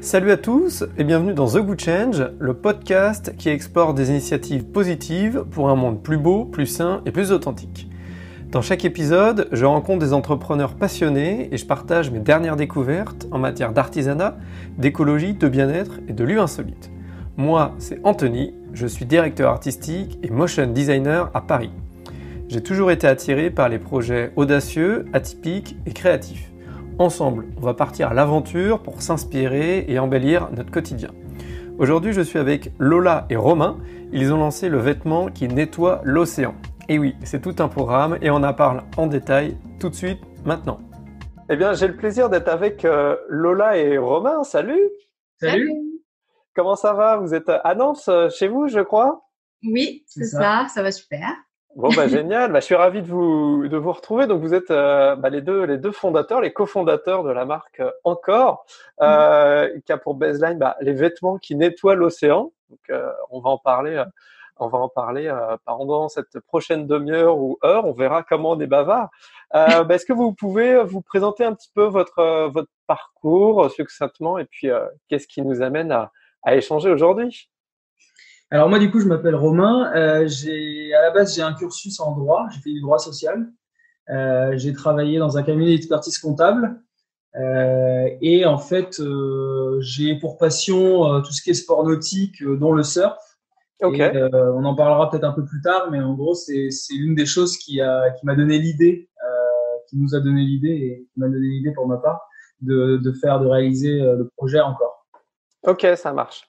Salut à tous et bienvenue dans The Good Change, le podcast qui explore des initiatives positives pour un monde plus beau, plus sain et plus authentique. Dans chaque épisode, je rencontre des entrepreneurs passionnés et je partage mes dernières découvertes en matière d'artisanat, d'écologie, de bien-être et de lieux insolites. Moi, c'est Anthony, je suis directeur artistique et motion designer à Paris. J'ai toujours été attiré par les projets audacieux, atypiques et créatifs. Ensemble, on va partir à l'aventure pour s'inspirer et embellir notre quotidien. Aujourd'hui, je suis avec Lola et Romain. Ils ont lancé le vêtement qui nettoie l'océan. Et oui, c'est tout un programme et on en parle en détail tout de suite, maintenant. Eh bien, j'ai le plaisir d'être avec Lola et Romain. Salut! Salut. Comment ça va? Vous êtes à Nantes, chez vous, je crois? Oui, c'est ça va super. Bon, génial. Je suis ravi de vous retrouver. Donc, vous êtes les deux fondateurs, les cofondateurs de la marque Encore, qui a pour baseline les vêtements qui nettoient l'océan. Donc, on va en parler pendant cette prochaine demi-heure ou heure. On verra comment on est bavard. Est-ce que vous pouvez vous présenter un petit peu votre parcours succinctement et puis qu'est-ce qui nous amène à échanger aujourd'hui? Alors moi, du coup, je m'appelle Romain. À la base, j'ai un cursus en droit. J'ai fait du droit social. J'ai travaillé dans un cabinet d'expertise comptable. Et en fait, j'ai pour passion tout ce qui est sport nautique, dont le surf. Ok. Et on en parlera peut-être un peu plus tard, mais en gros, c'est l'une des choses qui m'a donné l'idée, qui nous a donné l'idée et qui m'a donné l'idée pour ma part de réaliser le projet Encore. Ok, ça marche.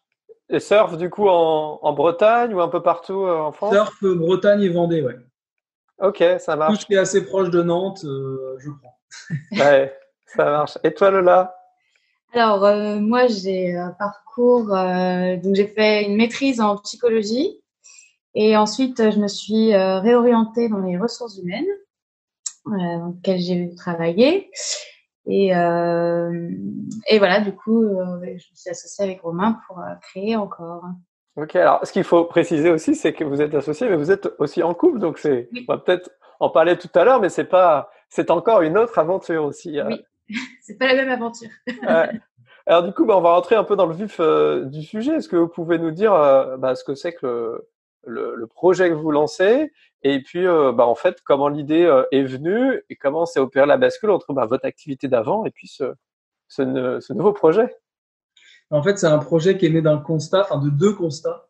Et surf, du coup, en Bretagne ou un peu partout en France? Surf, Bretagne et Vendée, ouais. Ok, ça Tout marche. ce qui est assez proche de Nantes, je prends. Ouais, ça marche. Et toi, Lola? Alors, moi, j'ai un parcours, donc j'ai fait une maîtrise en psychologie et ensuite, je me suis réorientée dans les ressources humaines, dans lesquelles j'ai travaillé. Et voilà, du coup, je me suis associée avec Romain pour créer Encore. Ok, alors ce qu'il faut préciser aussi, c'est que vous êtes associés, mais vous êtes aussi en couple, donc Oui. on va peut-être en parler tout à l'heure, mais c'est encore une autre aventure aussi. Oui, c'est pas la même aventure. Alors du coup, on va rentrer un peu dans le vif du sujet. Est-ce que vous pouvez nous dire ce que c'est que le projet que vous lancez, et puis en fait comment l'idée est venue et comment s'est opérée la bascule entre votre activité d'avant et puis ce nouveau projet? En fait, c'est un projet qui est né d'un constat, enfin de deux constats.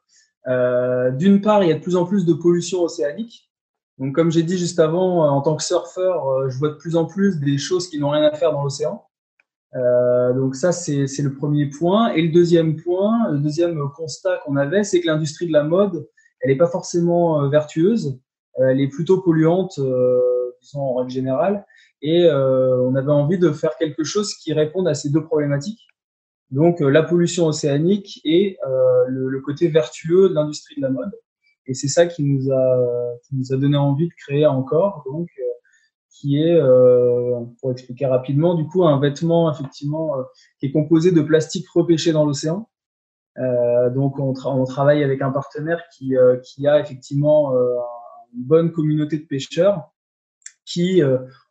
D'une part, il y a de plus en plus de pollution océanique. Donc, comme j'ai dit juste avant, en tant que surfeur, je vois de plus en plus des choses qui n'ont rien à faire dans l'océan. Donc ça, c'est le premier point. Et le deuxième point, le deuxième constat qu'on avait, c'est que l'industrie de la mode, elle n'est pas forcément vertueuse. Elle est plutôt polluante, disons en règle générale. Et on avait envie de faire quelque chose qui réponde à ces deux problématiques. Donc la pollution océanique et le côté vertueux de l'industrie de la mode. Et c'est ça qui nous a donné envie de créer Encore, donc qui est, pour expliquer rapidement, du coup un vêtement effectivement qui est composé de plastique repêché dans l'océan. Donc on travaille avec un partenaire qui a effectivement une bonne communauté de pêcheurs qui,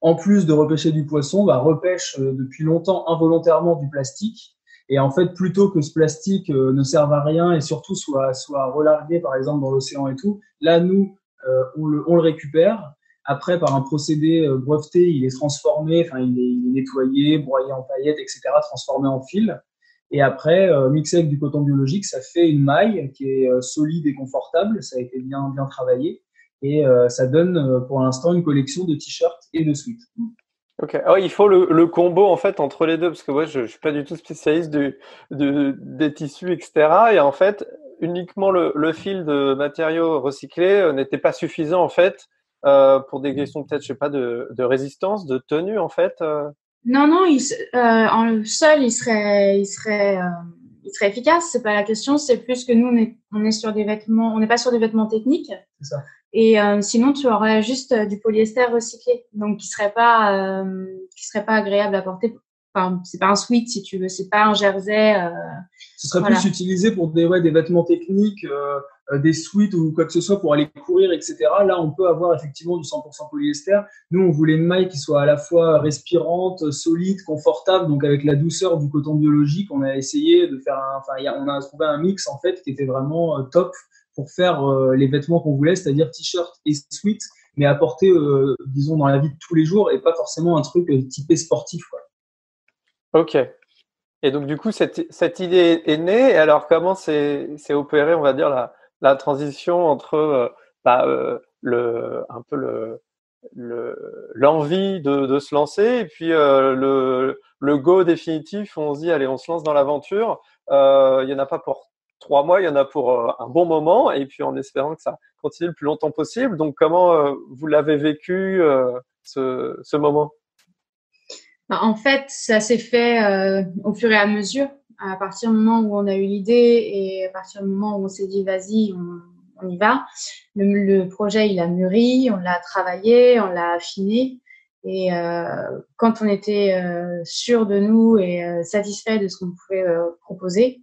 en plus de repêcher du poisson, repêche depuis longtemps involontairement du plastique. Et en fait, plutôt que ce plastique ne serve à rien et surtout soit relargué, par exemple, dans l'océan et tout, là, nous, on le récupère. Après, par un procédé breveté, il est transformé, enfin, il est nettoyé, broyé en paillettes, etc., transformé en fil. Et après, mixé avec du coton biologique, ça fait une maille qui est solide et confortable. Ça a été bien travaillé. Et ça donne pour l'instant une collection de t-shirts et de sweats. Ok. Ah oui, il faut le combo en fait entre les deux parce que moi je suis pas du tout spécialiste des tissus, etc. Et en fait uniquement le fil de matériaux recyclés n'était pas suffisant en fait pour des questions peut-être je sais pas de résistance, de tenue en fait. Non, en seul, il serait efficace. C'est pas la question. C'est plus que nous, on est sur des vêtements, on n'est pas sur des vêtements techniques. C'est ça. Et sinon, tu aurais juste du polyester recyclé, donc qui serait pas agréable à porter enfin, c'est pas un sweat si tu veux, c'est pas un jersey. Ce serait plus utilisé pour des vêtements techniques, des sweats ou quoi que ce soit pour aller courir, etc. Là, on peut avoir effectivement du 100% polyester. Nous, on voulait une maille qui soit à la fois respirante, solide, confortable, donc avec la douceur du coton biologique. On a essayé de faire on a trouvé un mix en fait qui était vraiment top pour faire les vêtements qu'on voulait, c'est-à-dire t-shirt et sweat, mais apporter, disons, dans la vie de tous les jours et pas forcément un truc typé sportif, quoi. Ok. Et donc, du coup, cette idée est née. Et alors, comment s'est opérée, on va dire, la transition entre l'envie de se lancer et puis le go définitif où on se dit, allez, on se lance dans l'aventure. Il y en a pas pour 3 mois, il y en a pour un bon moment, et puis en espérant que ça continue le plus longtemps possible. Donc, comment vous l'avez vécu, ce moment? En fait, ça s'est fait au fur et à mesure. À partir du moment où on a eu l'idée et à partir du moment où on s'est dit, vas-y, on y va. Le projet, il a mûri, on l'a travaillé, on l'a affiné. Et quand on était sûr de nous et satisfait de ce qu'on pouvait proposer,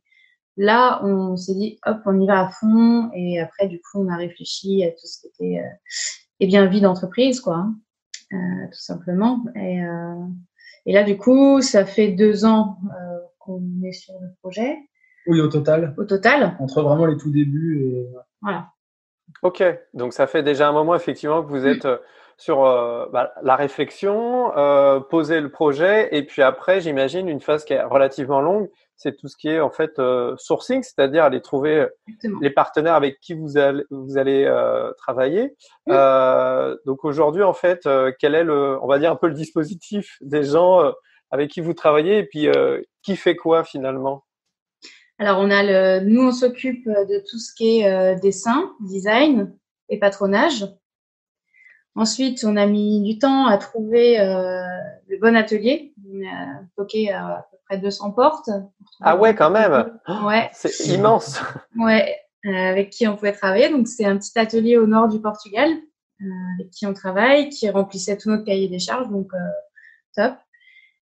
là, on s'est dit, hop, on y va à fond. Et après, du coup, on a réfléchi à tout ce qui était vie d'entreprise, quoi, tout simplement. Et là, du coup, ça fait 2 ans qu'on est sur le projet. Oui, au total. Entre vraiment les tout débuts et… Voilà. Ok, donc ça fait déjà un moment effectivement que vous êtes sur la réflexion, poser le projet, et puis après, j'imagine, une phase qui est relativement longue, c'est tout ce qui est en fait sourcing, c'est-à-dire aller trouver les partenaires avec qui vous allez travailler. Donc aujourd'hui, en fait, quel est on va dire un peu le dispositif des gens avec qui vous travaillez, et puis qui fait quoi finalement? Alors, nous, on s'occupe de tout ce qui est dessin, design et patronage. Ensuite, on a mis du temps à trouver le bon atelier. On a toqué à peu près 200 portes. Ah ouais, quand même. Ouais. C'est immense. Ouais, avec qui on pouvait travailler. Donc, c'est un petit atelier au nord du Portugal avec qui on travaille, qui remplissait tout notre cahier des charges. Donc, top.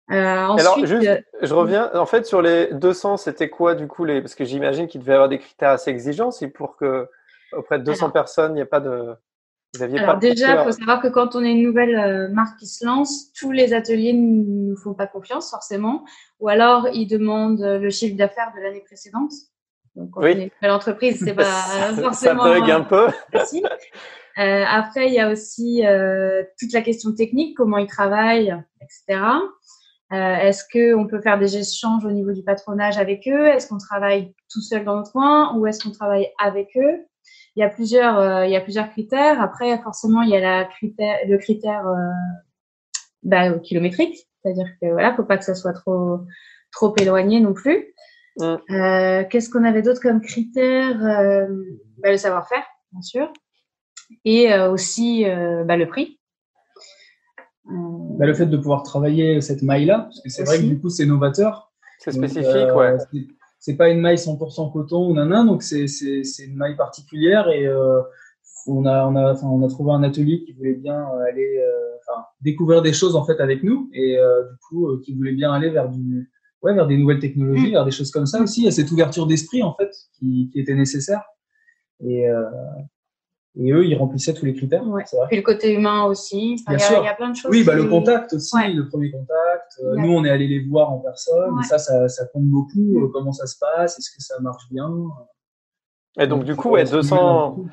Ensuite, alors, juste, je reviens. En fait, sur les 200, c'était quoi du coup parce que j'imagine qu'il devait y avoir des critères assez exigeants, c'est pour que auprès de 200 personnes, il n'y ait pas de. Vous aviez alors pas. déjà, il faut savoir que quand on est une nouvelle marque qui se lance, tous les ateliers ne nous font pas confiance forcément, ou alors ils demandent le chiffre d'affaires de l'année précédente. Donc, quand on est une nouvelle entreprise, c'est pas forcément ça bug un peu. facile. Après, il y a aussi toute la question technique, comment ils travaillent, etc. Est-ce qu'on peut faire des échanges au niveau du patronage avec eux? Est-ce qu'on travaille tout seul dans notre coin ou est-ce qu'on travaille avec eux? Il y a plusieurs critères. Après, forcément, il y a le critère kilométrique, c'est-à-dire que voilà, faut pas que ça soit trop éloigné non plus. Qu'est-ce qu'on avait d'autre comme critère? Le savoir-faire, bien sûr, et aussi le prix. Le fait de pouvoir travailler cette maille-là, parce que c'est vrai que du coup, c'est novateur. C'est spécifique, ouais. C'est pas une maille 100% coton ou nanan, donc c'est une maille particulière et on a trouvé un atelier qui voulait bien aller découvrir des choses en fait avec nous et du coup qui voulait bien aller vers des nouvelles technologies, vers des choses comme ça aussi. Il y a cette ouverture d'esprit en fait qui était nécessaire et eux, ils remplissaient tous les critères. Ouais. C'est vrai. Et le côté humain aussi. Il y a plein de choses. Oui, le contact aussi, le premier contact. Nous, on est allé les voir en personne. Et ça compte beaucoup. Comment ça se passe? Est-ce que ça marche bien? Et donc, du coup, 200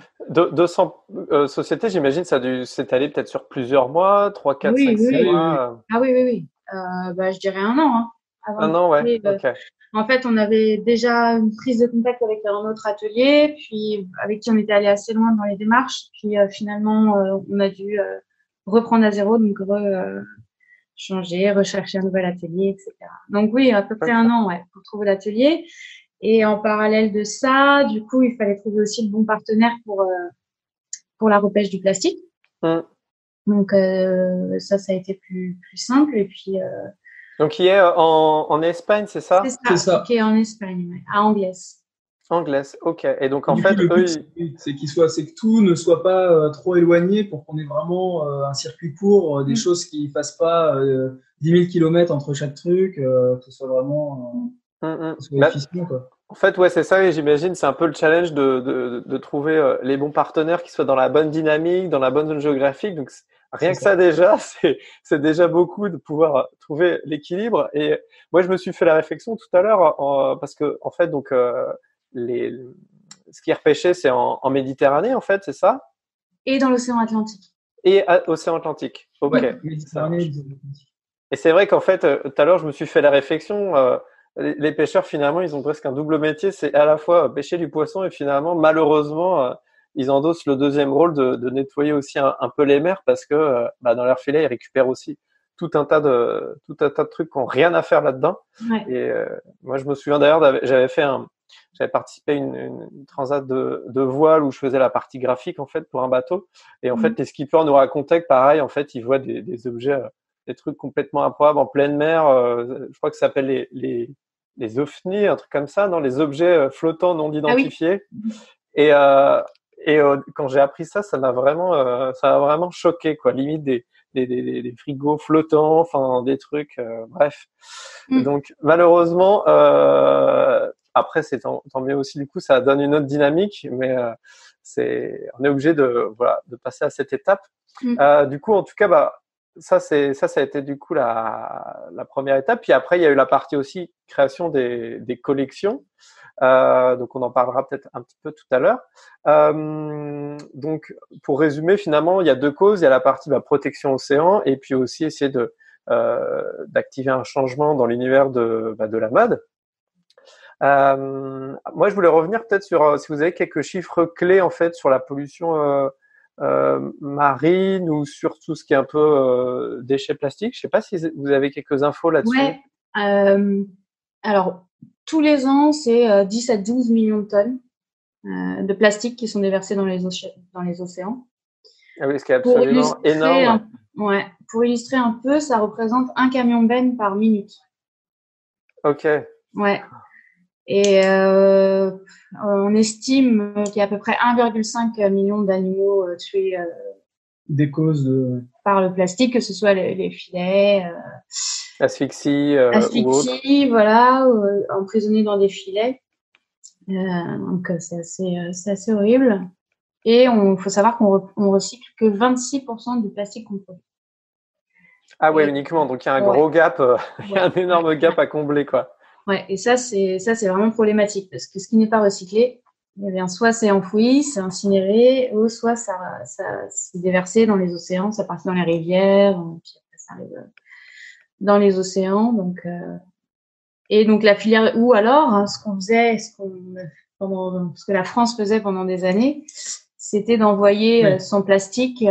sociétés, j'imagine, ça a dû s'étaler peut-être sur plusieurs mois, 3, 4, 5, 6 mois. Ah oui. Je dirais 1 an. Un an, ouais. Ok. En fait, on avait déjà une prise de contact avec un autre atelier, puis avec qui on était allé assez loin dans les démarches. Puis finalement, on a dû reprendre à zéro, donc changer, rechercher un nouvel atelier, etc. Donc oui, à peu près 1 an, pour trouver l'atelier. Et en parallèle de ça, du coup, il fallait trouver aussi le bon partenaire pour la repêche du plastique. Donc ça a été plus simple. Et puis donc, qui est en Espagne, c'est ça? C'est ça. Qui est en Espagne, à Angles. Anglaise, ok. Et donc, en Du coup, fait, le eux, but, c'est c'est que tout ne soit pas trop éloigné pour qu'on ait vraiment un circuit court, des choses qui ne fassent pas 10 000 km entre chaque truc, que ce soit vraiment que ce soit bah, efficient, quoi. en fait, ouais, c'est ça, et j'imagine, c'est un peu le challenge de trouver les bons partenaires qui soient dans la bonne dynamique, dans la bonne zone géographique. Donc, C'est rien que ça. ça déjà, c'est déjà beaucoup de pouvoir trouver l'équilibre. Et moi, je me suis fait la réflexion tout à l'heure, parce que, en fait, donc, les, ce qui est repêché, c'est en Méditerranée, en fait, c'est ça? Et dans l'océan Atlantique. Et Océan Atlantique. Ok, Ouais, ça Méditerranée, marche. Et c'est vrai qu'en fait, tout à l'heure, je me suis fait la réflexion, les pêcheurs, finalement, ils ont presque un double métier. C'est à la fois pêcher du poisson et finalement, malheureusement, ils endossent le deuxième rôle de nettoyer aussi un peu les mers parce que dans leur filet, ils récupèrent aussi tout un tas de trucs qui n'ont rien à faire là-dedans. Ouais. Et moi, je me souviens d'ailleurs, j'avais participé à une transat de voile où je faisais la partie graphique en fait pour un bateau. Et en fait, les skippers nous racontaient que pareil, en fait, ils voient des objets des trucs complètement improbables en pleine mer. Je crois que ça s'appelle les ovnis, un truc comme ça, non, les objets flottants non Ah oui. identifiés. Et, quand j'ai appris ça, ça m'a vraiment choqué, quoi. Limite des frigos flottants, enfin des trucs, bref. Donc malheureusement, après c'est tant mieux aussi. Du coup, ça donne une autre dynamique, mais on est obligé de passer à cette étape. Du coup, en tout cas, ça a été du coup la première étape. Puis après, il y a eu la partie aussi création des collections. Donc on en parlera peut-être un petit peu tout à l'heure. Donc pour résumer, finalement, il y a deux causes. Il y a la partie protection océan et puis aussi essayer d'activer un changement dans l'univers de la mode. Moi, je voulais revenir peut-être sur si vous avez quelques chiffres clés en fait sur la pollution marine ou sur tout ce qui est un peu déchets plastiques. Je sais pas si vous avez quelques infos là-dessus. Ouais. Alors, tous les ans, c'est 10 à 12 millions de tonnes de plastique qui sont déversés dans les océans. Ah oui, ce qui est absolument énorme. Pour illustrer un peu, ça représente un camion benne par minute. Ok. Ouais. Et on estime qu'il y a à peu près 1,5 million d'animaux tués des causes par le plastique, que ce soit les filets, asphyxie ou autre. Voilà, emprisonnés dans des filets. Donc c'est assez horrible. Et faut savoir qu'on recycle que 26% du plastique qu'on produit. Ah ouais, uniquement. Donc il y a un gros gap, il y a un énorme gap à combler, quoi. Ouais, et ça c'est vraiment problématique parce que ce qui n'est pas recyclé, eh bien soit c'est enfoui, c'est incinéré, ou soit ça c'est déversé dans les océans, ça part dans les rivières, puis après ça arrive dans les océans. Donc et donc la filière, ou alors ce que la France faisait pendant des années, c'était d'envoyer son plastique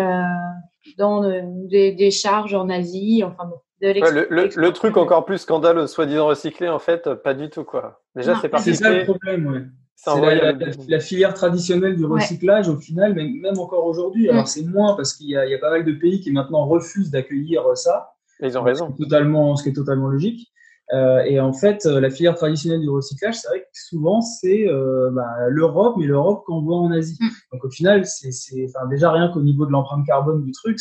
dans des charges en Asie, enfin bon. Le truc encore plus scandaleux, soi-disant recyclé, en fait, pas du tout, quoi. Déjà, c'est c'est ça le problème, ouais. C'est la filière traditionnelle du recyclage, au final, même encore aujourd'hui. Alors, c'est moins parce qu'il y a pas mal de pays qui maintenant refusent d'accueillir ça. Et ils ont raison. Ce qui est totalement logique. Et en fait, la filière traditionnelle du recyclage, c'est vrai que souvent, c'est l'Europe, mais l'Europe qu'on voit en Asie. Donc, au final, déjà rien qu'au niveau de l'empreinte carbone du truc,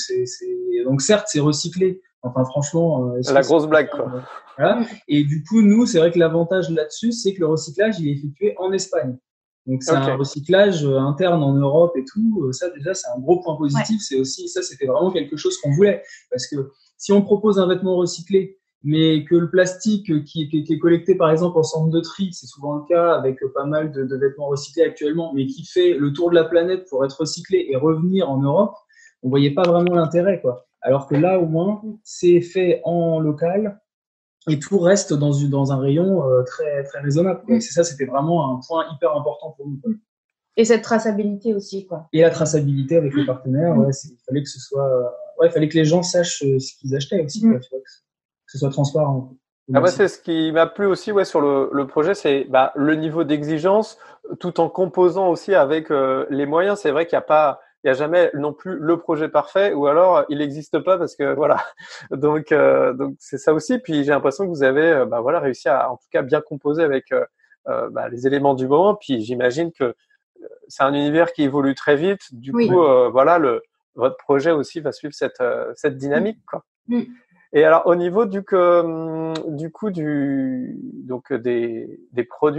donc certes, c'est recyclé. Enfin, franchement, la grosse blague, quoi. Voilà. Et du coup, nous, c'est vrai que l'avantage là-dessus, c'est que le recyclage, il est effectué en Espagne. Donc, c'est un recyclage interne en Europe et tout. Ça, déjà, c'est un gros point positif. C'est aussi, ça, c'était vraiment quelque chose qu'on voulait. Parce que si on propose un vêtement recyclé, mais que le plastique qui est collecté, par exemple, en centre de tri, c'est souvent le cas avec pas mal de vêtements recyclés actuellement, mais qui fait le tour de la planète pour être recyclé et revenir en Europe, on voyait pas vraiment l'intérêt, quoi. Alors que là, au moins, c'est fait en local et tout reste dans un rayon très, très raisonnable, quoi. C'est ça, c'était vraiment un point hyper important pour nous, quoi. Et cette traçabilité aussi, quoi. Et la traçabilité avec les partenaires, il fallait que ce soit, il fallait que les gens sachent ce qu'ils achetaient aussi, quoi, tu vois, que ce soit transparent. Moi, c'est ce qui m'a plu aussi, sur le projet, c'est le niveau d'exigence, tout en composant aussi avec les moyens. C'est vrai qu'il y a jamais non plus le projet parfait, ou alors il n'existe pas parce que voilà. Donc c'est ça aussi. Puis j'ai l'impression que vous avez réussi à en tout cas bien composer avec les éléments du moment. Puis j'imagine que c'est un univers qui évolue très vite. Du Oui. coup, votre projet aussi va suivre cette dynamique, quoi. Mm. Et alors, au niveau des produits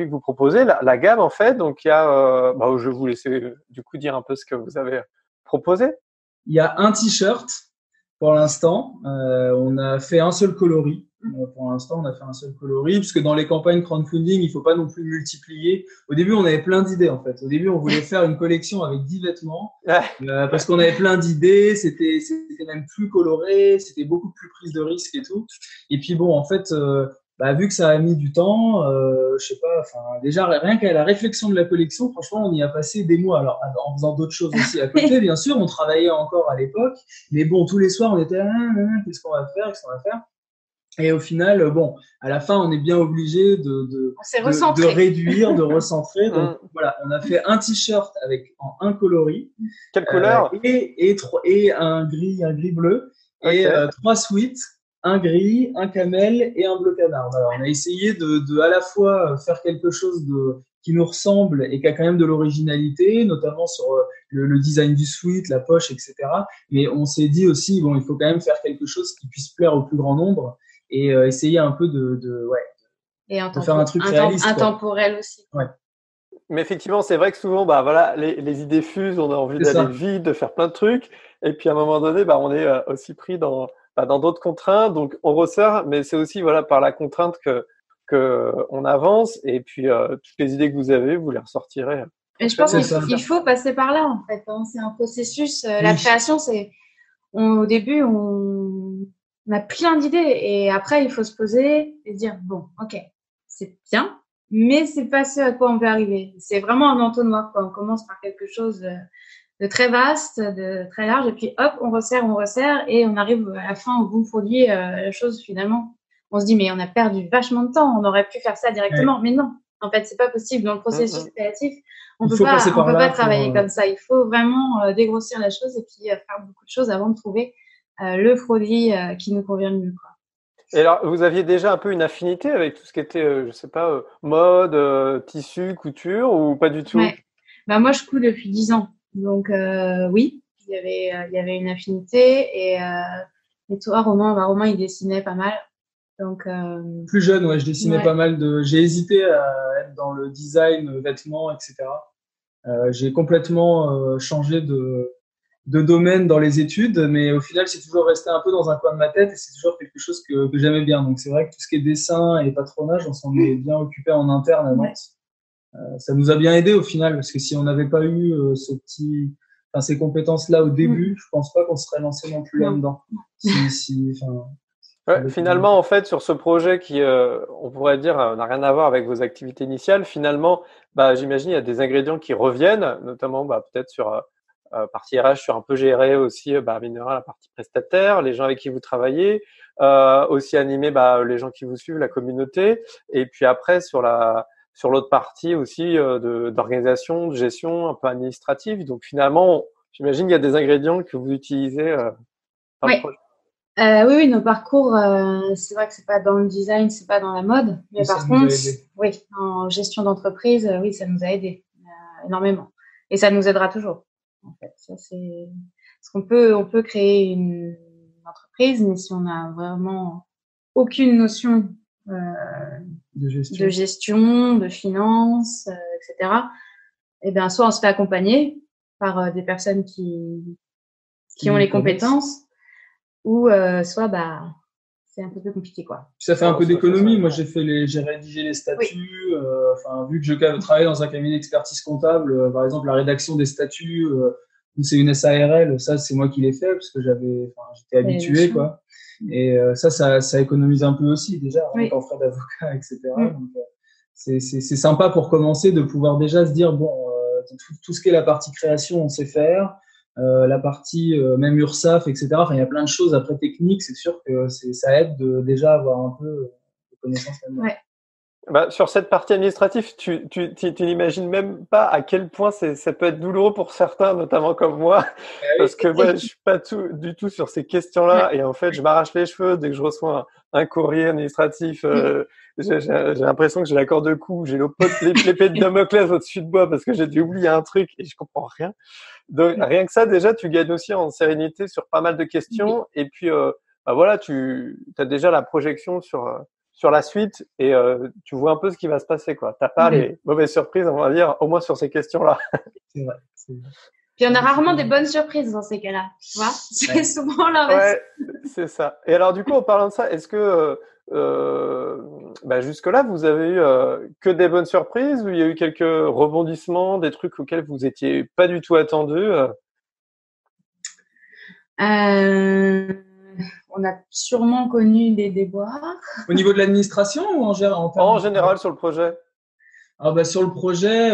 que vous proposez, la gamme, en fait, donc il y a, je vais vous laisser du coup dire un peu ce que vous avez proposé. Il y a un t-shirt pour l'instant. On a fait un seul coloris. Pour l'instant, on a fait un seul coloris, puisque dans les campagnes crowdfunding, il faut pas non plus multiplier. Au début, on avait plein d'idées, en fait. Au début, on voulait faire une collection avec 10 vêtements, parce qu'on avait plein d'idées. C'était même plus coloré, c'était beaucoup plus prise de risque et tout. Et puis bon, en fait, vu que ça a mis du temps, je sais pas, enfin, déjà, rien qu'à la réflexion de la collection, franchement, on y a passé des mois. Alors, en faisant d'autres choses aussi à côté, bien sûr, on travaillait encore à l'époque. Mais bon, tous les soirs, on était, qu'est-ce qu'on va faire, qu'est-ce qu'on va faire? Et au final, à la fin, on est bien obligé de réduire, de recentrer. Donc voilà, on a fait un t-shirt avec un coloris. Quelle couleur? Et un gris bleu. Okay. Et 3 sweats, un gris, un camel et un bleu canard. Voilà, on a essayé de à la fois faire quelque chose qui nous ressemble et qui a quand même de l'originalité, notamment sur le design du sweat, la poche, etc. Mais on s'est dit aussi, il faut quand même faire quelque chose qui puisse plaire au plus grand nombre. Et essayer un peu de faire un truc réaliste. Intemporel aussi. Ouais. Mais effectivement, c'est vrai que souvent, les idées fusent, on a envie d'aller vite, de faire plein de trucs. Et puis, à un moment donné, on est aussi pris dans d'autres contraintes. Donc, on resserre, mais c'est aussi, par la contrainte que on avance. Et puis, toutes les idées que vous avez, vous les ressortirez. Mais je pense qu'il faut passer par là, en fait. C'est un processus. La création, au début, on a plein d'idées et après, il faut se poser et dire, bon, ok, c'est bien, mais c'est pas ce à quoi on veut arriver. C'est vraiment un entonnoir, quoi. On commence par quelque chose de très vaste, de très large, et puis hop, on resserre, et on arrive à la fin au bon produit. La chose, finalement, on se dit, mais on a perdu vachement de temps, on aurait pu faire ça directement, mais non. En fait, c'est pas possible. Dans le processus créatif, on peut pas travailler comme ça. Il faut vraiment dégrossir la chose et puis faire beaucoup de choses avant de trouver le produit qui nous convient le mieux, quoi. Et alors, vous aviez déjà un peu une affinité avec tout ce qui était, je sais pas, mode, tissu, couture, ou pas du tout? Ouais. Moi, je couds depuis 10 ans. Donc, oui, il y avait une affinité. Et toi, Romain, il dessinait pas mal. Donc, plus jeune, je dessinais pas mal j'ai hésité à être dans le design, vêtements, etc. J'ai complètement changé de domaine dans les études, mais au final, c'est toujours resté un peu dans un coin de ma tête et c'est toujours quelque chose que j'aimais bien. Donc, c'est vrai que tout ce qui est dessin et patronage, on s'en est bien occupé en interne à Nantes. Ça nous a bien aidé au final, parce que si on n'avait pas eu ces compétences-là au début, je pense pas qu'on serait lancé non plus là-dedans. Finalement, en fait, sur ce projet qui, on pourrait dire, n'a rien à voir avec vos activités initiales, finalement, j'imagine il y a des ingrédients qui reviennent, notamment peut-être sur partie RH, sur un peu gérer aussi, la partie prestataire, les gens avec qui vous travaillez, aussi animer les gens qui vous suivent, la communauté, et puis après sur l'autre partie aussi d'organisation, de gestion un peu administrative. Donc finalement, j'imagine il y a des ingrédients que vous utilisez dans le projet. Oui, nos parcours, c'est vrai que c'est pas dans le design, c'est pas dans la mode, mais par contre, oui, en gestion d'entreprise, oui, ça nous a aidé énormément, et ça nous aidera toujours. En fait, ça c'est parce on peut créer une entreprise, mais si on n'a vraiment aucune notion de gestion, de finance, etc. Et bien, soit on se fait accompagner par des personnes qui ont les compétences, ou soit c'est un peu plus compliqué, quoi. Ça fait un peu d'économie. Moi, j'ai rédigé les statuts. Vu que je travaille dans un cabinet d'expertise comptable, par exemple, la rédaction des statuts, c'est une SARL. Ça, c'est moi qui l'ai fait parce que j'étais habitué, quoi. Et ça économise un peu aussi déjà en frais d'avocat, etc. Donc, c'est sympa pour commencer de pouvoir déjà se dire tout ce qui est la partie création, on sait faire. La partie même URSAF, etc. Il y a plein de choses après techniques. C'est sûr que ça aide de déjà avoir un peu de connaissances là-dedans. Sur cette partie administrative, tu n'imagines même pas à quel point ça peut être douloureux pour certains, notamment comme moi, Ah parce que moi, oui. je suis pas du tout sur ces questions-là, et en fait, je m'arrache les cheveux dès que je reçois un courrier administratif. J'ai l'impression que j'ai la corde de cou, j'ai l'épée de Damoclès au-dessus de moi parce que j'ai dû oublier un truc et je comprends rien. Donc, rien que ça, déjà, tu gagnes aussi en sérénité sur pas mal de questions, et puis, voilà, tu as déjà la projection sur la suite et tu vois un peu ce qui va se passer, quoi. T'as pas les mauvaises surprises, on va dire, au moins sur ces questions-là. C'est vrai. C'est vrai. Puis on a rarement des bonnes surprises dans ces cas-là, tu vois. C'est souvent l'inverse. Ouais, c'est ça. Et alors, du coup, en parlant de ça, est-ce que jusque-là, vous avez eu que des bonnes surprises ou il y a eu quelques rebondissements, des trucs auxquels vous étiez pas du tout attendus On a sûrement connu des déboires. Au niveau de l'administration ou en en général sur le projet? Sur le projet,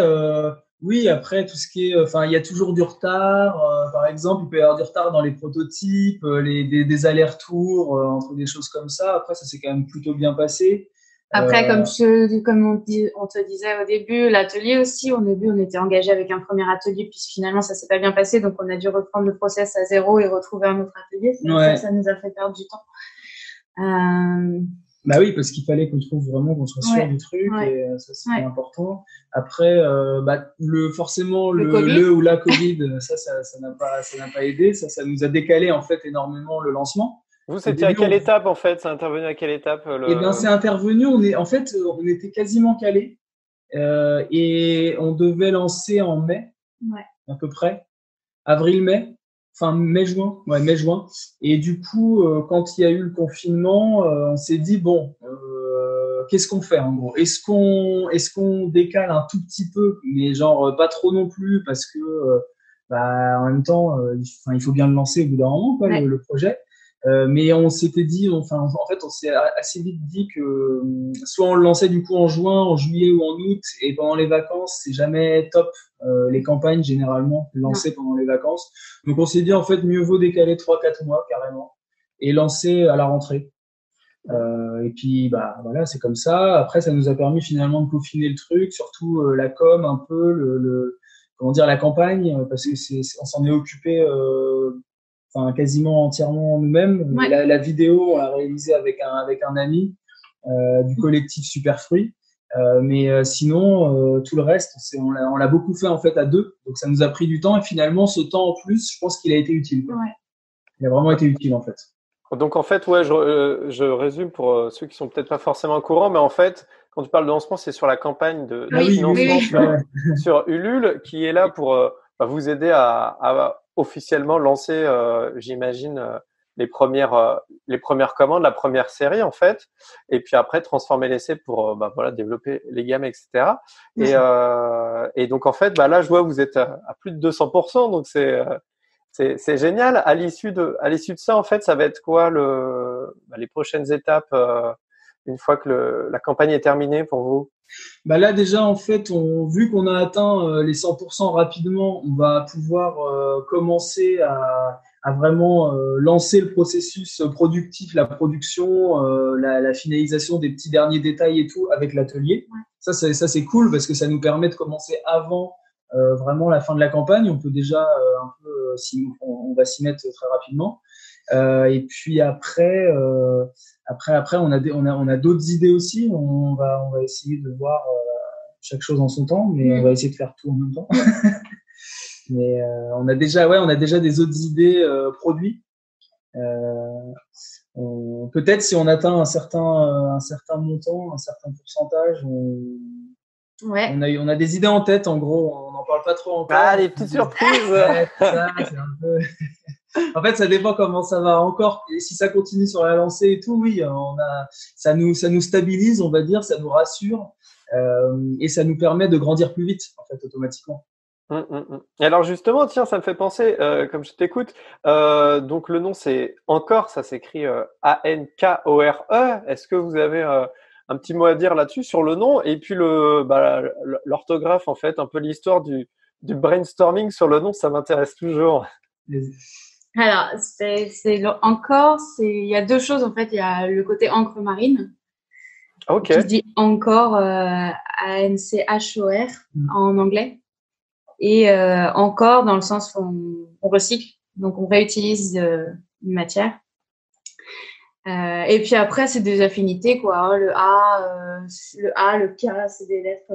oui, après, tout ce qui est, il y a toujours du retard. Par exemple, il peut y avoir du retard dans les prototypes, des allers-retours entre des choses comme ça. Après, ça s'est quand même plutôt bien passé. Après, comme on te disait au début, l'atelier aussi, au début, on était engagé avec un premier atelier, puis finalement, ça s'est pas bien passé, donc on a dû reprendre le process à zéro et retrouver un autre atelier. Ça nous a fait perdre du temps. Bah oui, parce qu'il fallait qu'on trouve vraiment qu'on soit sûr du truc, et ça c'était important. Après, forcément le ou la Covid, ça n'a pas aidé, ça nous a décalé en fait énormément le lancement. Vous, c'était à quelle étape en fait? C'est intervenu à quelle étape Eh bien, c'est intervenu. On était quasiment calé et on devait lancer en mai, à peu près, avril-mai. Enfin, mai-juin. Ouais, mai-juin. Et du coup, quand il y a eu le confinement, on s'est dit, bon, qu'est-ce qu'on fait en gros? Est-ce qu'on décale un tout petit peu, mais genre pas trop non plus, parce que en même temps, il faut bien le lancer au bout d'un moment, quoi, le projet. Mais on s'était dit, en fait, on s'est assez vite dit que soit on le lançait du coup en juin, en juillet ou en août, et pendant les vacances, c'est jamais top. Les campagnes, généralement, lancées pendant les vacances. Donc, on s'est dit, en fait, mieux vaut décaler 3-4 mois, carrément, et lancer à la rentrée. Et puis, voilà, c'est comme ça. Après, ça nous a permis finalement de peaufiner le truc, surtout la com, un peu, comment dire, la campagne, parce que on s'en est occupé, quasiment entièrement nous-mêmes. La vidéo, on l'a réalisée avec un ami du collectif Superfruit. Mais sinon, tout le reste, on l'a beaucoup fait en fait à deux. Donc ça nous a pris du temps et finalement, ce temps en plus, je pense qu'il a été utile. Il a vraiment été utile en fait. Donc en fait, je résume pour ceux qui sont peut-être pas forcément au courant, mais en fait, quand tu parles de lancement, c'est sur la campagne de financement sur Ulule qui est là pour vous aider à officiellement lancer, j'imagine, les premières commandes, la première série en fait, et puis après transformer l'essai pour développer les gammes, etc. Et donc en fait, là je vois vous êtes à plus de 200%, donc c'est génial. À l'issue de ça, en fait, ça va être quoi les prochaines étapes une fois que la campagne est terminée pour vous? Là déjà en fait, vu qu'on a atteint les 100% rapidement, on va pouvoir commencer à vraiment lancer le processus productif, la production, la finalisation des petits derniers détails et tout avec l'atelier. Ça c'est cool parce que ça nous permet de commencer avant vraiment la fin de la campagne. On peut déjà un peu on va s'y mettre très rapidement. Et puis après, on a d'autres idées aussi. On va essayer de voir chaque chose en son temps, mais on va essayer de faire tout en même temps. Mais on a déjà des autres idées produits. Peut-être si on atteint un certain montant, un certain pourcentage, on a des idées en tête. En gros, on n'en parle pas trop encore. Les petites surprises. Ça, c'est un peu. En fait, ça dépend comment ça va encore. Et si ça continue sur la lancée et tout, oui, ça nous stabilise, on va dire, ça nous rassure et ça nous permet de grandir plus vite, en fait, automatiquement. Et alors justement, tiens, ça me fait penser, comme je t'écoute, donc le nom c'est Encore, ça s'écrit ANKORE. Est-ce que vous avez un petit mot à dire là-dessus sur le nom et puis l'orthographe en fait, un peu l'histoire du brainstorming sur le nom, ça m'intéresse toujours. Alors, Encore, il y a deux choses en fait. Il y a le côté encre marine Ok. qui se dit encore, ANCHOR en anglais. Et encore dans le sens où on recycle, donc on réutilise une matière. Et puis après, c'est des affinités, quoi. Hein. Le A, le K, c'est des lettres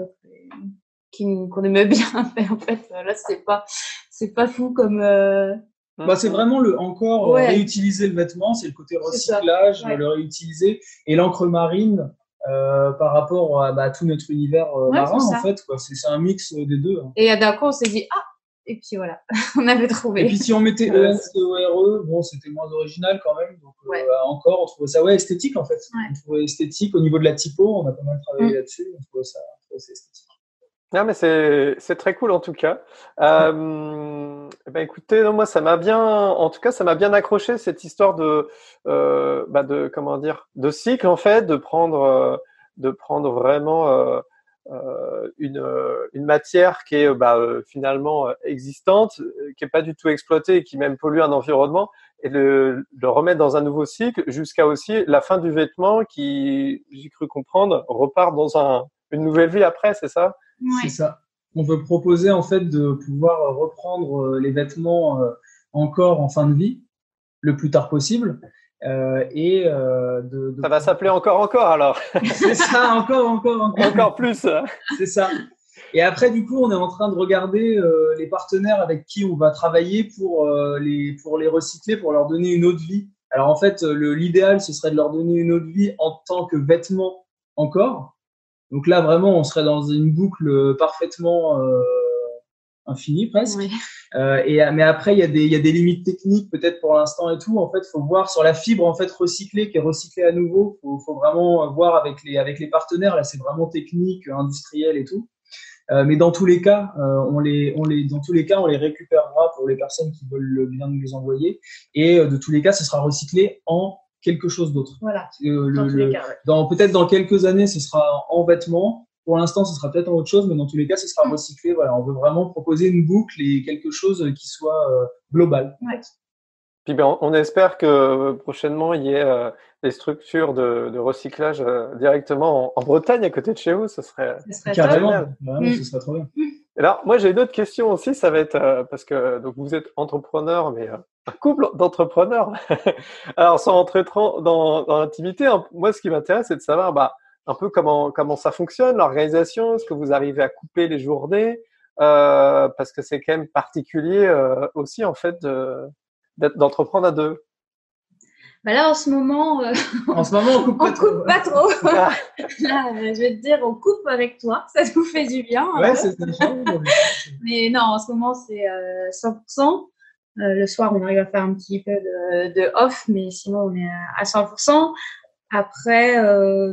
qu'on aimait bien. Mais en fait, là, c'est pas fou comme. C'est vraiment le encore réutiliser le vêtement, c'est le côté recyclage, le réutiliser, et l'encre marine par rapport à tout notre univers marin, en fait, quoi. C'est un mix des deux. Hein. Et d'un coup, on s'est dit, et puis voilà, on avait trouvé. Et puis si on mettait ENCORE, bon, c'était moins original quand même. Donc encore, on trouvait ça esthétique en fait. On trouvait esthétique au niveau de la typo, on a pas mal travaillé là-dessus. On trouvait ça esthétique. Non, mais c'est très cool en tout cas. Écoutez, non, moi ça m'a bien accroché cette histoire de comment dire, de cycle en fait, de prendre vraiment une matière qui est finalement existante, qui est pas du tout exploitée et qui même pollue un environnement, et le remettre dans un nouveau cycle jusqu'à aussi la fin du vêtement qui, j'ai cru comprendre, repart dans une nouvelle vie après, c'est ça? C'est ça. On veut proposer en fait de pouvoir reprendre les vêtements encore en fin de vie, le plus tard possible. Ça va s'appeler encore alors. C'est ça, encore plus. C'est ça. Et après, du coup, on est en train de regarder les partenaires avec qui on va travailler pour les recycler, pour leur donner une autre vie. Alors en fait, l'idéal, ce serait de leur donner une autre vie en tant que vêtements encore. Donc là, vraiment, on serait dans une boucle parfaitement infinie presque. Oui. Mais après, il y a des limites techniques peut-être pour l'instant et tout. En fait, faut voir sur la fibre en fait recyclée, qui est recyclée à nouveau. Faut vraiment voir avec les partenaires. Là, c'est vraiment technique, industriel et tout. Mais dans tous les cas, on les récupérera pour les personnes qui veulent bien nous les envoyer. Et de tous les cas, ce sera recyclé en quelque chose d'autre. Voilà. Peut-être dans quelques années, ce sera en vêtements. Pour l'instant, ce sera peut-être en autre chose, mais dans tous les cas, ce sera recyclé. Voilà, on veut vraiment proposer une boucle et quelque chose qui soit global. Ouais. Puis on espère que prochainement il y ait des structures de recyclage directement en Bretagne à côté de chez vous. Ce serait carrément, ce serait trop bien. Et là, moi j'ai une autre question aussi. Ça va être parce que donc vous êtes entrepreneur, mais un couple d'entrepreneurs. Alors sans rentrer trop dans l'intimité, moi ce qui m'intéresse c'est de savoir un peu comment ça fonctionne, l'organisation. Est-ce que vous arrivez à couper les journées parce que c'est quand même particulier aussi en fait d'entreprendre à deux. Là, en ce moment, on coupe pas trop. Là, je vais te dire, on coupe avec toi. Ça nous fait du bien. Ouais, c'est ça. Mais non, en ce moment, c'est 100%. Le soir, on arrive à faire un petit peu de off, mais sinon, on est à 100%. Après, en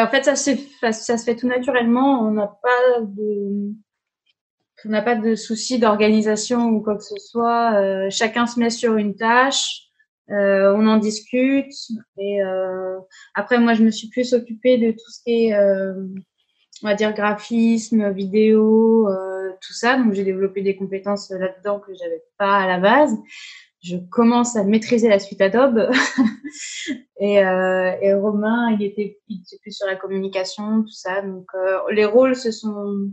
fait, ça se fait tout naturellement. On n'a pas de souci d'organisation ou quoi que ce soit. Chacun se met sur une tâche, on en discute. Et après, moi, je me suis plus occupée de tout ce qui est, on va dire, graphisme, vidéo, tout ça. Donc, j'ai développé des compétences là-dedans que j'avais pas à la base. Je commence à maîtriser la suite Adobe. et Romain, il était plus sur la communication, tout ça. Donc, les rôles se sont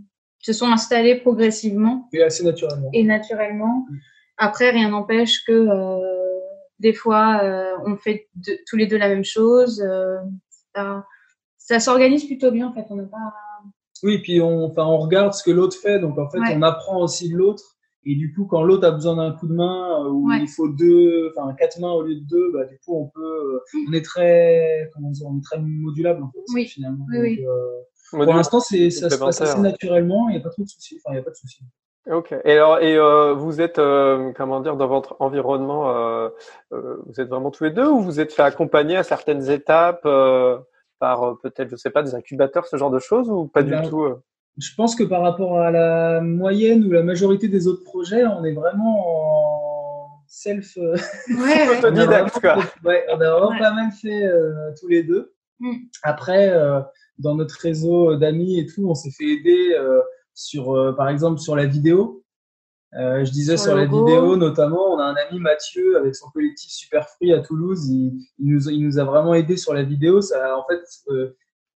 installés progressivement. Et assez naturellement. Après, rien n'empêche que des fois, on fait tous les deux la même chose. Ça s'organise plutôt bien, en fait. On n'a pas... Oui, puis on regarde ce que l'autre fait. Donc, en fait, on apprend aussi de l'autre. Et du coup, quand l'autre a besoin d'un coup de main, où il faut 4 mains au lieu de 2, du coup, on est très modulable, en fait, finalement. Oui. Donc, pour l'instant, ça se passe assez naturellement, il n'y a pas trop de soucis. Il n'y a pas de soucis. Ok. Et vous êtes, dans votre environnement, vous êtes vraiment tous les deux, ou vous êtes fait accompagner à certaines étapes par peut-être, je sais pas, des incubateurs, ce genre de choses, ou pas du tout Je pense que par rapport à la moyenne ou la majorité des autres projets, on est vraiment en autodidacte, quoi. On a vraiment pas mal fait tous les deux. Après, dans notre réseau d'amis et tout, on s'est fait aider par exemple, sur la vidéo. Je disais Sur sur le la logo. vidéo, notamment, on a un ami Mathieu avec son collectif Super Free à Toulouse. Il nous a vraiment aidé sur la vidéo. Ça, en fait,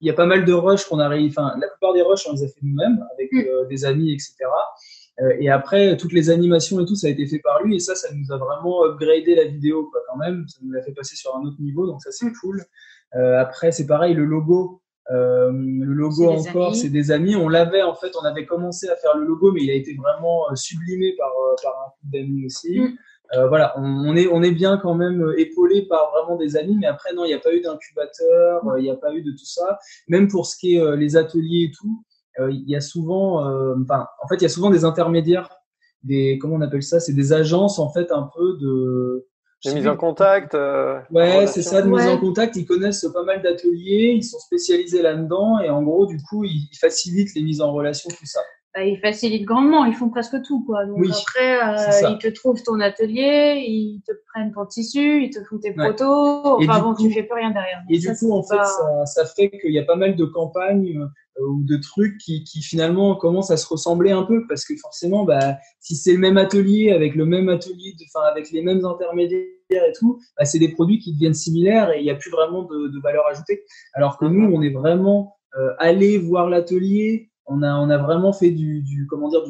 il y a pas mal de rushs qu'on a réussi. Enfin, la plupart des rushs, on les a fait nous-mêmes avec des amis, etc. Et après, toutes les animations et tout, ça a été fait par lui. Et ça nous a vraiment upgradé la vidéo, quoi, quand même. Ça nous l'a fait passer sur un autre niveau. Donc ça, c'est cool. Après, c'est pareil, le logo. Le logo encore, c'est des amis. On l'avait en fait, on avait commencé à faire le logo, mais il a été vraiment sublimé par un couple d'amis aussi. Voilà, on est bien quand même épaulé par vraiment des amis, mais après non, il n'y a pas eu d'incubateur, il n'y a pas eu de tout ça. Même pour ce qui est les ateliers et tout, il y a souvent, en fait, il y a souvent des intermédiaires, comment on appelle ça? C'est des agences en fait un peu de mise en contact. Ouais, c'est ça, de mise en contact. Ils connaissent pas mal d'ateliers, ils sont spécialisés là-dedans et en gros, du coup, ils facilitent les mises en relation, tout ça. Ils facilitent grandement, ils font presque tout, quoi. Donc après, ils te trouvent ton atelier, ils te prennent ton tissu, ils te font tes protos. Enfin bon, tu fais plus rien derrière. Et du coup, en fait, ça fait qu'il y a pas mal de campagnes ou de trucs qui finalement commencent à se ressembler un peu parce que forcément, si c'est le même atelier avec le même atelier, avec les mêmes intermédiaires et tout, c'est des produits qui deviennent similaires et il n'y a plus vraiment de valeur ajoutée. Alors que nous, on est vraiment allé voir l'atelier. On a vraiment fait du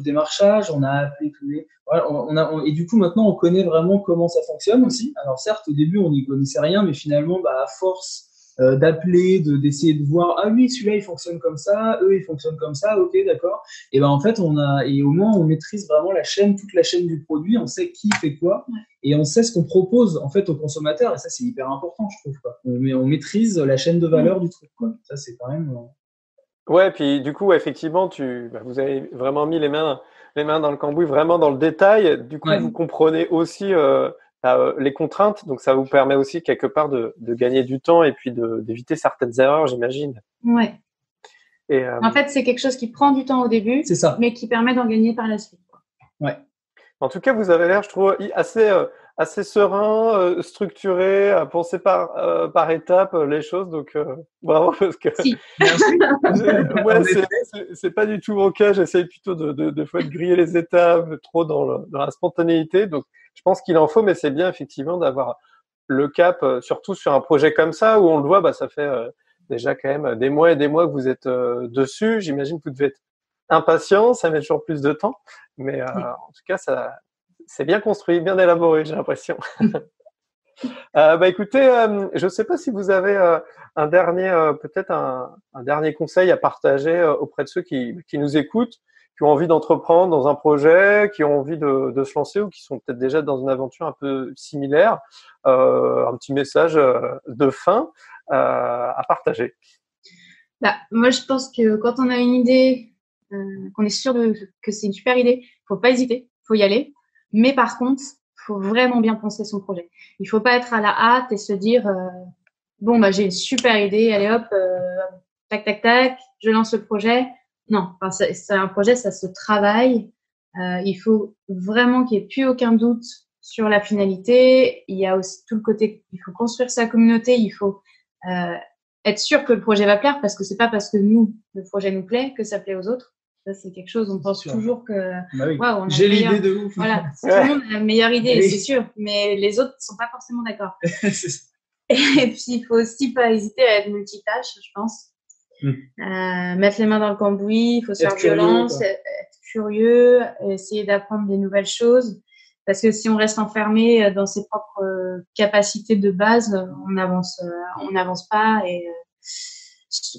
démarchage, on a appelé tous les, voilà, et du coup maintenant on connaît vraiment comment ça fonctionne aussi. Alors certes au début on n'y connaissait rien, mais finalement à force d'appeler, d'essayer de voir, ah oui celui-là il fonctionne comme ça, eux ils fonctionnent comme ça, ok d'accord. Et en fait et au moins on maîtrise vraiment toute la chaîne du produit, on sait qui fait quoi et on sait ce qu'on propose en fait aux consommateurs et ça c'est hyper important je trouve quoi. On maîtrise la chaîne de valeur du truc quoi. Ça c'est quand même Ouais, puis du coup, effectivement, vous avez vraiment mis les mains dans le cambouis, vraiment dans le détail. Du coup, vous comprenez aussi les contraintes, donc ça vous permet aussi quelque part de gagner du temps et puis d'éviter certaines erreurs, j'imagine. Ouais. Et en fait, c'est quelque chose qui prend du temps au début, mais qui permet d'en gagner par la suite. Ouais. En tout cas, vous avez l'air, je trouve, assez serein, structuré, à penser par étapes les choses. Donc, bravo parce que c'est pas du tout mon cas. J'essaye plutôt de fois de griller les étapes, trop dans la spontanéité. Donc, je pense qu'il en faut, mais c'est bien effectivement d'avoir le cap, surtout sur un projet comme ça où on le voit, ça fait déjà quand même des mois et des mois que vous êtes dessus. J'imagine que vous devez être impatient, ça met toujours plus de temps, mais en tout cas, c'est bien construit, bien élaboré, j'ai l'impression. Écoutez, je ne sais pas si vous avez un dernier conseil à partager auprès de ceux qui nous écoutent, qui ont envie d'entreprendre dans un projet, qui ont envie de se lancer ou qui sont peut-être déjà dans une aventure un peu similaire. Un petit message de fin à partager. Moi, je pense que quand on a une idée, qu'on est sûr que c'est une super idée, faut pas hésiter, faut y aller. Mais par contre, faut vraiment bien penser son projet. Il faut pas être à la hâte et se dire j'ai une super idée, allez hop, tac tac tac, je lance le projet. Non, c'est un projet, ça se travaille. Il faut vraiment qu'il n'y ait plus aucun doute sur la finalité. Il y a aussi tout le côté, il faut construire sa communauté, il faut être sûr que le projet va plaire parce que c'est pas parce que le projet nous plaît que ça plaît aux autres. Ça, c'est quelque chose, on pense toujours que j'ai l'idée de ouf. Voilà, tout le monde a la meilleure idée, c'est sûr, mais les autres ne sont pas forcément d'accord. Et puis, il faut aussi pas hésiter à être multitâche, je pense. Mettre les mains dans le cambouis, il faut se faire violence, être curieux, essayer d'apprendre des nouvelles choses. Parce que si on reste enfermé dans ses propres capacités de base, on n'avance pas.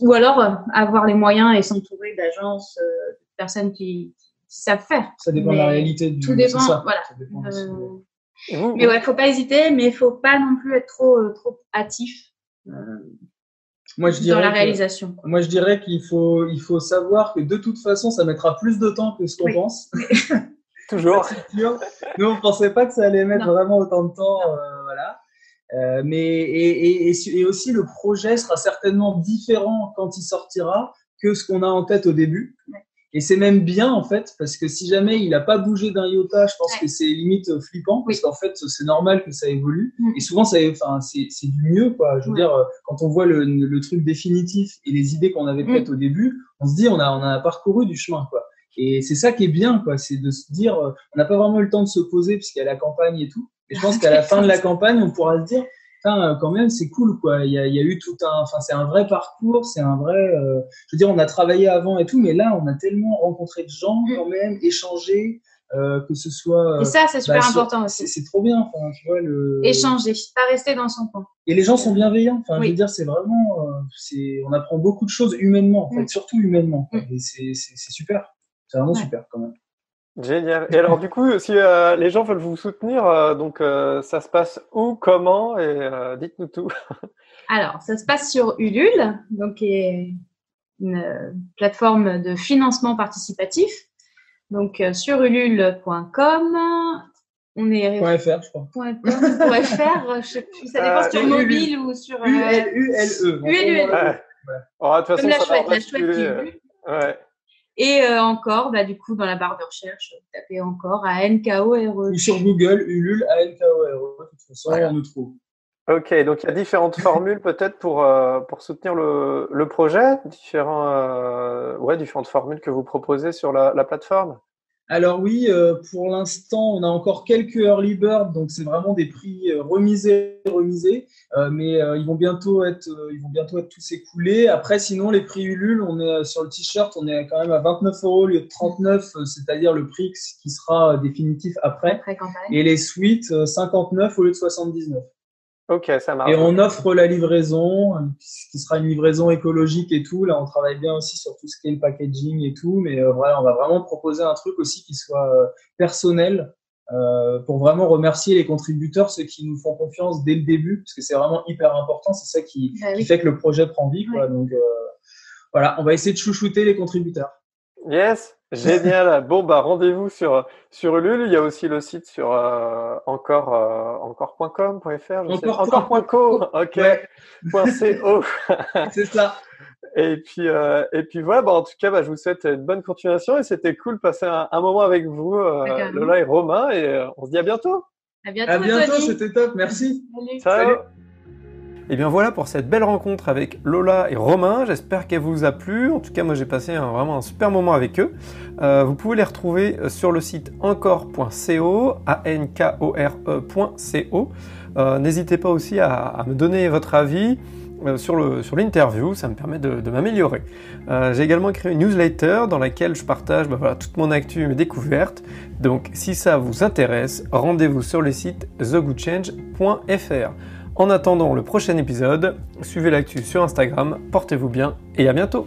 Ou alors avoir les moyens et s'entourer d'agences, de personnes qui savent faire. Ça dépend de la réalité du. Tout dépend, voilà. Mais faut pas hésiter, mais il faut pas non plus être trop hâtif. Moi, je dirais dans la réalisation. Moi, je dirais qu'il faut savoir que de toute façon, ça mettra plus de temps que ce qu'on pense. Toujours. Nous, on pensait pas que ça allait mettre vraiment autant de temps, voilà. Mais aussi le projet sera certainement différent quand il sortira que ce qu'on a en tête au début. Et c'est même bien en fait parce que si jamais il a pas bougé d'un iota, je pense que c'est limite flippant parce qu'en fait c'est normal que ça évolue et souvent c'est du mieux quoi. Je veux dire quand on voit le truc définitif et les idées qu'on avait faites au début, on se dit on a parcouru du chemin quoi. Et c'est ça qui est bien, quoi. C'est de se dire, on n'a pas vraiment eu le temps de se poser puisqu'il y a la campagne et tout. Et je pense qu'à la fin de la campagne, on pourra se dire, quand même, c'est cool, quoi. Il y a eu c'est un vrai parcours, c'est un vrai, je veux dire, on a travaillé avant et tout, mais là, on a tellement rencontré de gens, quand même, échangé, que ce soit. Et ça, c'est super important aussi. C'est trop bien, tu vois, échanger, pas rester dans son coin. Et les gens sont bienveillants. Je veux dire, c'est vraiment, on apprend beaucoup de choses humainement, en fait, surtout humainement. Et c'est super. C'est vraiment super, quand même. Génial. Et alors, du coup, si les gens veulent vous soutenir, ça se passe où, comment, et dites-nous tout. Alors, ça se passe sur Ulule, donc qui est une plateforme de financement participatif. Donc, sur ulule.com, on est .fr, je crois. .fr, je sais plus, ça dépend sur mobile ou sur ULE. Ulule. De toute façon, la chouette Ulule. Ouais. Et encore, du coup, dans la barre de recherche, vous tapez encore ANKORE. Ou sur Google, Ulule, ANKORE. De toute façon, on nous trouve. Ok, donc il y a différentes formules peut-être pour soutenir le projet, différentes formules que vous proposez sur la plateforme. Alors oui, pour l'instant, on a encore quelques early birds, donc c'est vraiment des prix remisés, mais ils vont bientôt être tous écoulés. Après, sinon, les prix Ulule, on est sur le t-shirt, on est quand même à 29 € au lieu de 39, c'est-à-dire le prix qui sera définitif après et les suites 59 au lieu de 79. Ok, ça marche. Et on offre la livraison, qui sera une livraison écologique et tout. Là, on travaille bien aussi sur tout ce qui est le packaging et tout. Mais voilà, on va vraiment proposer un truc aussi qui soit personnel pour vraiment remercier les contributeurs, ceux qui nous font confiance dès le début, parce que c'est vraiment hyper important. C'est ça qui fait que le projet prend vie, quoi. Donc voilà, on va essayer de chouchouter les contributeurs. Yes, génial. Bon, rendez-vous sur Ulule. Il y a aussi le site sur encore.com.fr. Encore.co. Ok. Ouais. .co. C'est ça. Et puis voilà. En tout cas, je vous souhaite une bonne continuation et c'était cool de passer un moment avec vous, Lola et Romain. Et on se dit à bientôt. À bientôt. À bientôt. C'était top. Merci. Salut. Salut. Et bien voilà pour cette belle rencontre avec Lola et Romain, j'espère qu'elle vous a plu. En tout cas, moi j'ai passé vraiment un super moment avec eux. Vous pouvez les retrouver sur le site encore.co, ankore.co. N'hésitez pas aussi à me donner votre avis sur l'interview, ça me permet de m'améliorer. J'ai également créé une newsletter dans laquelle je partage toute mon actu et mes découvertes. Donc si ça vous intéresse, rendez-vous sur le site thegoodchange.fr. En attendant le prochain épisode, suivez l'actu sur Instagram, portez-vous bien et à bientôt!